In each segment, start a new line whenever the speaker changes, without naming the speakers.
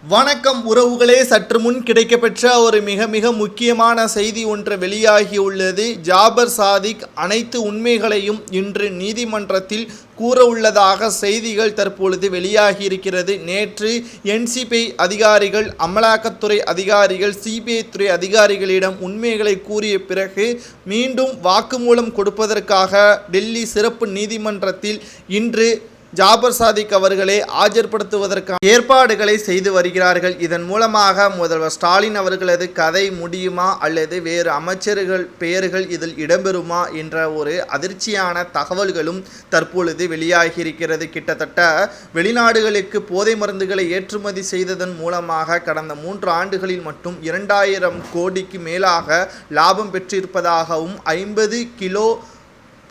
வணக்கம் உறவுகளே, சற்று முன் கிடைக்கப்பெற்ற ஒரு மிக மிக முக்கியமான செய்தி ஒன்று வெளியாகியுள்ளது. ஜாபர் சாதிக் அனைத்து உண்மைகளையும் இன்று நீதிமன்றத்தில் கூற உள்ளதாக செய்திகள் தற்பொழுது வெளியாகியிருக்கிறது. நேற்று என்சிபி அதிகாரிகள், அமலாக்கத்துறை அதிகாரிகள், சிபிஐ துறை அதிகாரிகளிடம் உண்மைகளை கூறிய பிறகு மீண்டும் வாக்குமூலம் கொடுப்பதற்காக டெல்லி சிறப்பு நீதிமன்றத்தில் இன்று ஜாபர் சாதிக் அவர்களை ஆஜர்படுத்துவதற்கான ஏற்பாடுகளை செய்து வருகிறார்கள். இதன் மூலமாக முதல்வர் ஸ்டாலின் அவர்களது கதை முடியுமா அல்லது வேறு அமைச்சர்கள் பெயர்கள் இதில் இடம்பெறுமா என்ற ஒரு அதிர்ச்சியான தகவல்களும் தற்பொழுது வெளியாகியிருக்கிறது. கிட்டத்தட்ட வெளிநாடுகளுக்கு போதை மருந்துகளை ஏற்றுமதி செய்ததன் மூலமாக கடந்த 3 ஆண்டுகளில் மட்டும் 2000 கோடிக்கு மேலாக லாபம் பெற்றிருப்பதாகவும் 50 கிலோ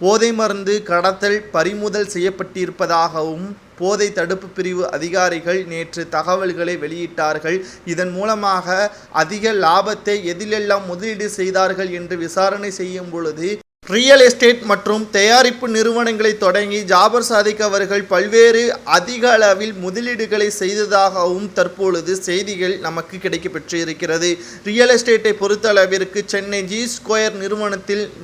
போதை மருந்து கடத்தல் பறிமுதல் செய்யப்பட்டிருப்பதாகவும் போதை தடுப்பு பிரிவு அதிகாரிகள் நேற்று தகவல்களை வெளியிட்டார்கள். இதன் மூலமாக அதிக லாபத்தை எதிலெல்லாம் முதலீடு செய்தார்கள் என்று விசாரணை செய்யும் பொழுது ரியல் எஸ்டேட் மற்றும் தயாரிப்பு நிறுவனங்களை தொடங்கி ஜாபர் சாதிக் அவர்கள் பல்வேறு அதிக அளவில் முதலீடுகளை செய்ததாகவும் தற்பொழுது செய்திகள் நமக்கு கிடைக்கப்பெற்று இருக்கிறது. ரியல் எஸ்டேட்டை பொறுத்தளவிற்கு சென்னை ஜி ஸ்கொயர்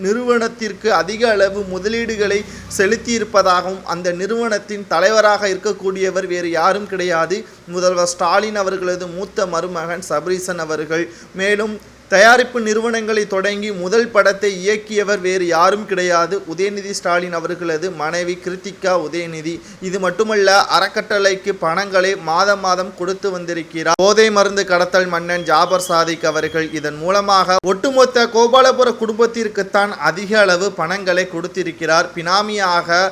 நிறுவனத்திற்கு அதிக அளவு முதலீடுகளை செலுத்தியிருப்பதாகவும் அந்த நிறுவனத்தின் தலைவராக இருக்கக்கூடியவர் வேறு யாரும் கிடையாது, முதல்வர் ஸ்டாலின் அவர்களது மூத்த மருமகன் சபரீசன் அவர்கள். மேலும் தயாரிப்பு நிறுவனங்களை தொடங்கி முதல் படத்தை இயக்கியவர் வேறு யாரும் கிடையாது, உதயநிதி ஸ்டாலின் அவர்களது மனைவி கிருத்திகா உதயநிதி. இது மட்டுமல்ல, அறக்கட்டளைக்கு பணங்களை மாதம் கொடுத்து வந்திருக்கிறார் போதை மருந்து கடத்தல் மன்னன் ஜாபர் சாதிக் அவர்கள். இதன் மூலமாக ஒட்டுமொத்த கோபாலபுர குடும்பத்திற்குத்தான் அதிக அளவு பணங்களை கொடுத்திருக்கிறார். பினாமியாக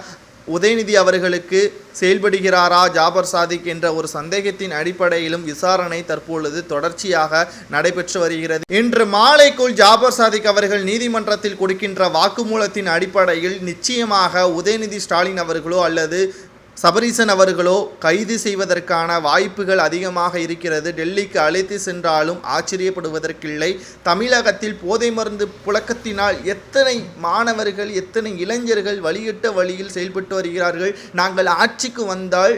உதயநிதி அவர்களுக்கு செயல்படுகிறாரா ஜாபர் சாதிக் என்ற ஒரு சந்தேகத்தின் அடிப்படையிலும் விசாரணை தற்பொழுது தொடர்ச்சியாக நடைபெற்று வருகிறது. இன்று மாலைக்குள் ஜாபர் சாதிக் அவர்கள் நீதிமன்றத்தில் கொடுக்கின்ற வாக்குமூலத்தின் அடிப்படையில் நிச்சயமாக உதயநிதி ஸ்டாலின் அவர்களோ அல்லது சபரீசன் அவர்களோ கைது செய்வதற்கான வாய்ப்புகள் அதிகமாக இருக்கிறது. டெல்லிக்கு அழைத்து சென்றாலும் ஆச்சரியப்படுவதற்கில்லை. தமிழகத்தில் போதை மருந்து புழக்கத்தினால் எத்தனை மாணவர்கள், எத்தனை இளைஞர்கள் வழியிட்ட வழியில் செயல்பட்டு வருகிறார்கள். நாங்கள் ஆட்சிக்கு வந்தால்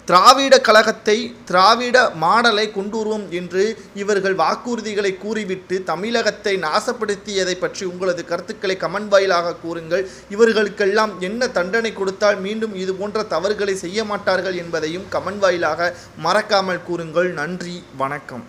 திராவிட கழகத்தை, திராவிட மாடலை கொண்டுருவோம் என்று இவர்கள் வாக்குறுதிகளை கூறிவிட்டு தமிழகத்தை நாசப்படுத்தியதை பற்றி உங்களது கருத்துக்களை கமெண்ட் வாயிலாக கூறுங்கள். இவர்களுக்கெல்லாம் என்ன தண்டனை கொடுத்தால் மீண்டும் இது போன்ற தவறுகளை செய்ய மாட்டார்கள் என்பதையும் கமெண்ட் வாயிலாக மறக்காமல் கூறுங்கள். நன்றி, வணக்கம்.